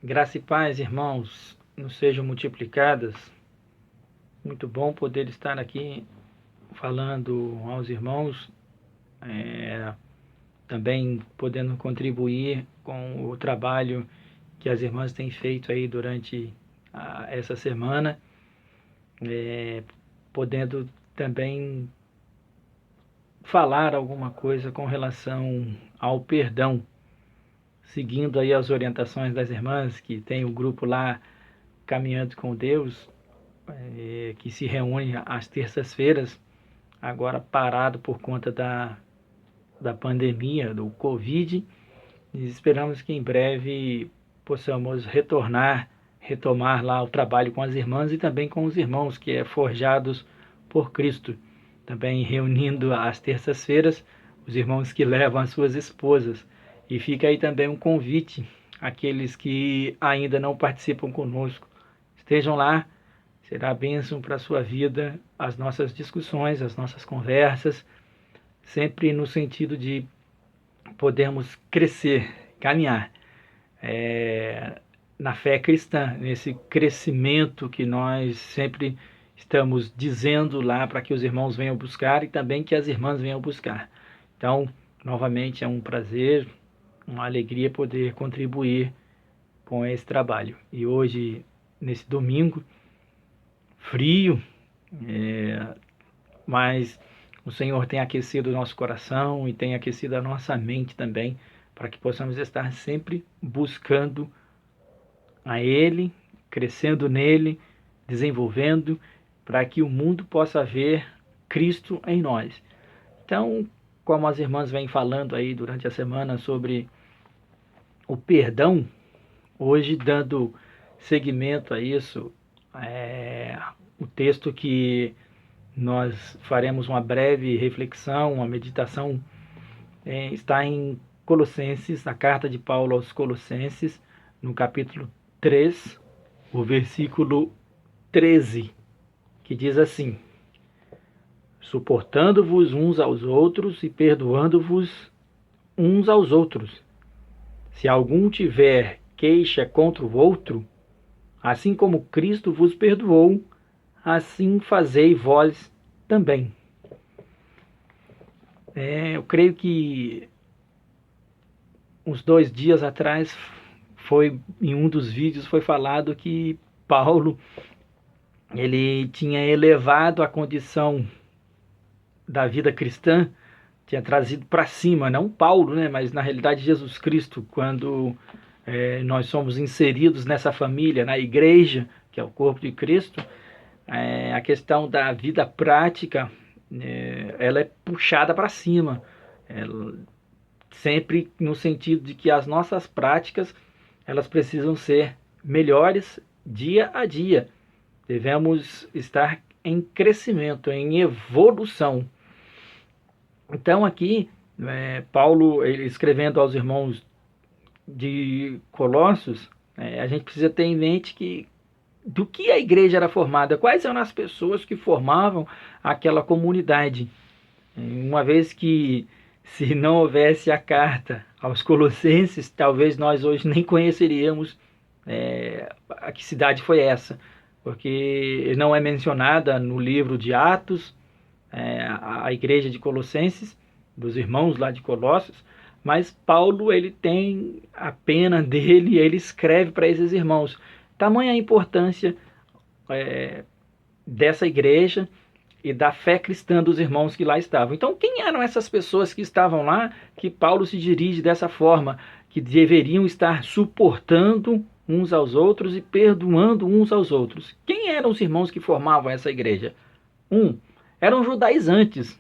Graça e paz, irmãos, nos sejam multiplicadas. Muito bom poder estar aqui falando aos irmãos, também podendo contribuir com o trabalho que as irmãs têm feito aí durante essa semana, podendo também falar alguma coisa com relação ao perdão, seguindo aí as orientações das irmãs que tem o grupo lá Caminhando com Deus, que se reúne às terças-feiras, agora parado por conta da pandemia, do Covid, e esperamos que em breve possamos retomar lá o trabalho com as irmãs e também com os irmãos, que é Forjados por Cristo, também reunindo às terças-feiras os irmãos que levam as suas esposas. E fica aí também um convite àqueles que ainda não participam conosco. Estejam lá, será bênção para a sua vida as nossas discussões, as nossas conversas, sempre no sentido de podermos crescer, caminhar na fé cristã, nesse crescimento que nós sempre estamos dizendo lá para que os irmãos venham buscar e também que as irmãs venham buscar. Então, novamente é um prazer, uma alegria poder contribuir com esse trabalho. E hoje, nesse domingo, frio, mas o Senhor tem aquecido o nosso coração e tem aquecido a nossa mente também, para que possamos estar sempre buscando a Ele, crescendo nele, desenvolvendo, para que o mundo possa ver Cristo em nós. Então, como as irmãs vêm falando aí durante a semana sobre o perdão, hoje dando seguimento a isso, o texto que nós faremos uma breve reflexão, uma meditação, está em Colossenses, na carta de Paulo aos Colossenses, no capítulo 3, o versículo 13, que diz assim: suportando-vos uns aos outros e perdoando-vos uns aos outros. Se algum tiver queixa contra o outro, assim como Cristo vos perdoou, assim fazei vós também. Eu creio que uns 2 dias atrás, em um dos vídeos foi falado que Paulo ele tinha elevado a condição da vida cristã, tinha trazido para cima, não Paulo, né, mas na realidade Jesus Cristo, quando nós somos inseridos nessa família, na igreja, que é o corpo de Cristo, a questão da vida prática, ela é puxada para cima, sempre no sentido de que as nossas práticas elas precisam ser melhores dia a dia. Devemos estar em crescimento, em evolução. Então aqui, Paulo, ele escrevendo aos irmãos de Colossos, a gente precisa ter em mente que do que a igreja era formada, quais eram as pessoas que formavam aquela comunidade. Uma vez que, se não houvesse a carta aos Colossenses, talvez nós hoje nem conheceríamos a que cidade foi essa, porque não é mencionada no livro de Atos a igreja de Colossenses, dos irmãos lá de Colossos, mas Paulo ele tem a pena dele e ele escreve para esses irmãos. Tamanha a importância dessa igreja e da fé cristã dos irmãos que lá estavam. Então, quem eram essas pessoas que estavam lá, que Paulo se dirige dessa forma, que deveriam estar suportando uns aos outros e perdoando uns aos outros? Quem eram os irmãos que formavam essa igreja? Eram judaizantes.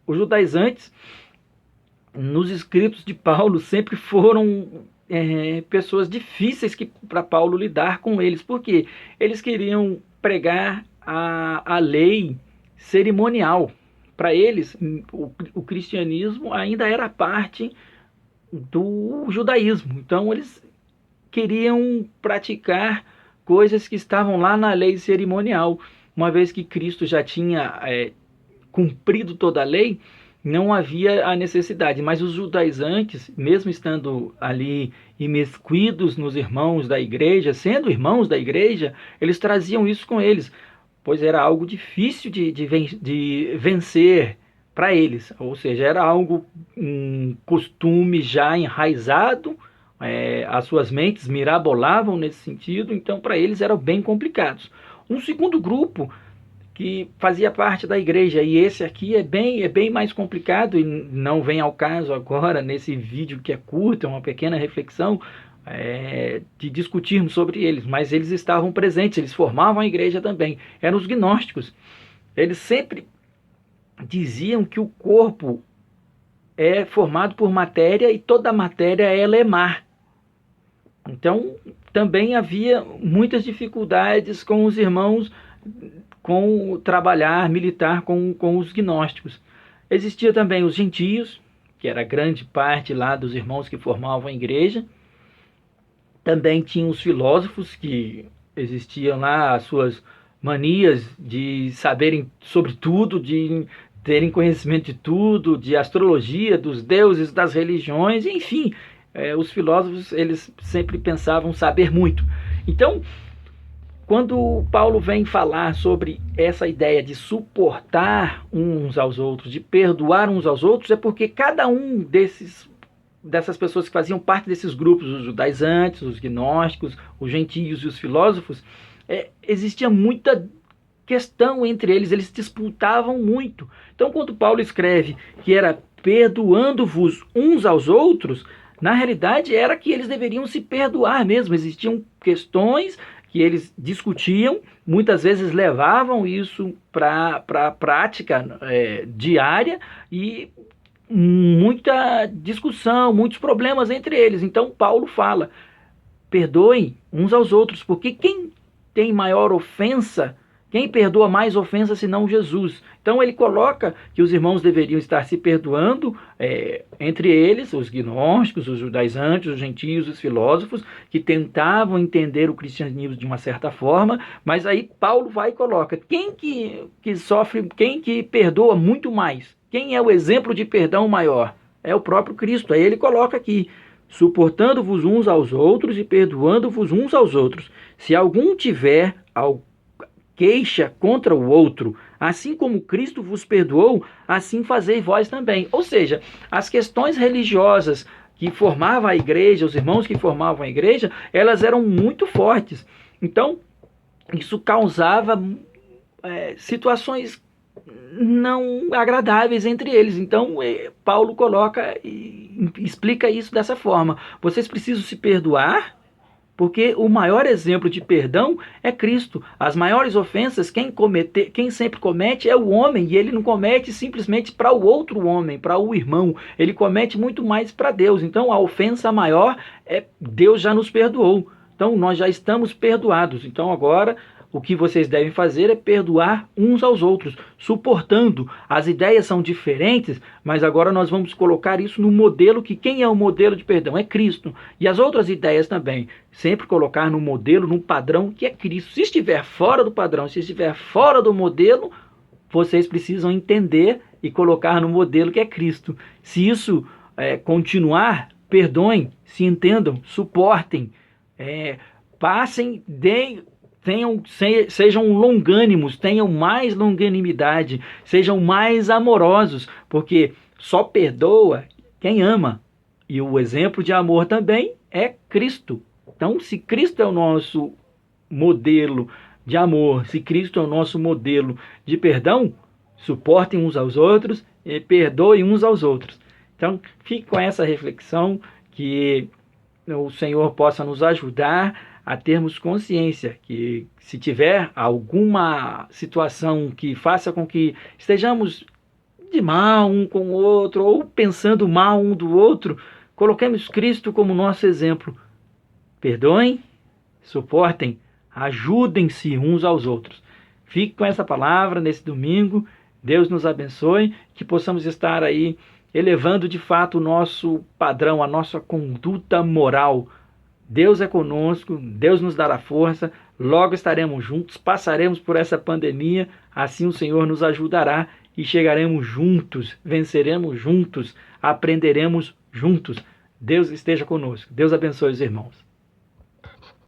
Os judaizantes, nos escritos de Paulo, sempre foram pessoas difíceis para Paulo lidar com eles, porque eles queriam pregar a lei cerimonial. Para eles, o cristianismo ainda era parte do judaísmo. Então, eles queriam praticar coisas que estavam lá na lei cerimonial. Uma vez que Cristo já tinha cumprido toda a lei, não havia a necessidade. Mas os judaizantes, mesmo estando ali imiscuidos nos irmãos da igreja, sendo irmãos da igreja, eles traziam isso com eles, pois era algo difícil de vencer para eles, ou seja, era algo, um costume já enraizado, as suas mentes mirabolavam nesse sentido, então para eles eram bem complicados. Um segundo grupo que fazia parte da igreja, e esse aqui é bem mais complicado, e não vem ao caso agora nesse vídeo que é curto, é uma pequena reflexão, de discutirmos sobre eles, mas eles estavam presentes, eles formavam a igreja também, eram os gnósticos. Eles sempre diziam que o corpo é formado por matéria e toda a matéria ela é má. Então também havia muitas dificuldades com os irmãos, com o trabalhar, militar com os gnósticos. Existia também os gentios, que era grande parte lá dos irmãos que formavam a igreja. Também tinha os filósofos, que existiam lá as suas manias de saberem sobre tudo, de terem conhecimento de tudo, de astrologia, dos deuses, das religiões, enfim, os filósofos eles sempre pensavam saber muito. Então, quando Paulo vem falar sobre essa ideia de suportar uns aos outros, de perdoar uns aos outros, é porque cada um dessas pessoas que faziam parte desses grupos, os judaizantes, os gnósticos, os gentios e os filósofos, existia muita questão entre eles, eles disputavam muito. Então, quando Paulo escreve que era perdoando-vos uns aos outros, na realidade era que eles deveriam se perdoar mesmo. Existiam questões que eles discutiam, muitas vezes levavam isso para a prática diária, e muita discussão, muitos problemas entre eles. Então Paulo fala, perdoem uns aos outros, porque quem tem maior ofensa, quem perdoa mais ofensa senão Jesus? Então ele coloca que os irmãos deveriam estar se perdoando entre eles, os gnósticos, os judaizantes, os gentios, os filósofos, que tentavam entender o cristianismo de uma certa forma, mas aí Paulo vai e coloca, quem que sofre, quem que perdoa muito mais? Quem é o exemplo de perdão maior? É o próprio Cristo. Aí ele coloca aqui, suportando-vos uns aos outros e perdoando-vos uns aos outros. Se algum tiver queixa contra o outro, assim como Cristo vos perdoou, assim fazei vós também. Ou seja, as questões religiosas que formavam a igreja, os irmãos que formavam a igreja, elas eram muito fortes. Então, isso causava situações não agradáveis entre eles. Então Paulo coloca e explica isso dessa forma: vocês precisam se perdoar, porque o maior exemplo de perdão é Cristo. As maiores ofensas, quem sempre comete é o homem, e ele não comete simplesmente para o outro homem, para o irmão, ele comete muito mais para Deus. Então a ofensa maior Deus já nos perdoou, então nós já estamos perdoados. Então agora o que vocês devem fazer é perdoar uns aos outros, suportando. As ideias são diferentes, mas agora nós vamos colocar isso no modelo, que quem é o modelo de perdão? É Cristo. E as outras ideias também, sempre colocar no modelo, no padrão que é Cristo. Se estiver fora do padrão, se estiver fora do modelo, vocês precisam entender e colocar no modelo que é Cristo. Se isso continuar, perdoem, se entendam, suportem, passem, sejam longânimos, tenham mais longanimidade, sejam mais amorosos, porque só perdoa quem ama, e o exemplo de amor também é Cristo. Então, se Cristo é o nosso modelo de amor, se Cristo é o nosso modelo de perdão, suportem uns aos outros e perdoem uns aos outros. Então, fique com essa reflexão, que o Senhor possa nos ajudar a termos consciência que, se tiver alguma situação que faça com que estejamos de mal um com o outro, ou pensando mal um do outro, coloquemos Cristo como nosso exemplo. Perdoem, suportem, ajudem-se uns aos outros. Fique com essa palavra nesse domingo. Deus nos abençoe, que possamos estar aí elevando de fato o nosso padrão, a nossa conduta moral. Deus é conosco, Deus nos dará força, logo estaremos juntos, passaremos por essa pandemia, assim o Senhor nos ajudará e chegaremos juntos, venceremos juntos, aprenderemos juntos. Deus esteja conosco. Deus abençoe os irmãos.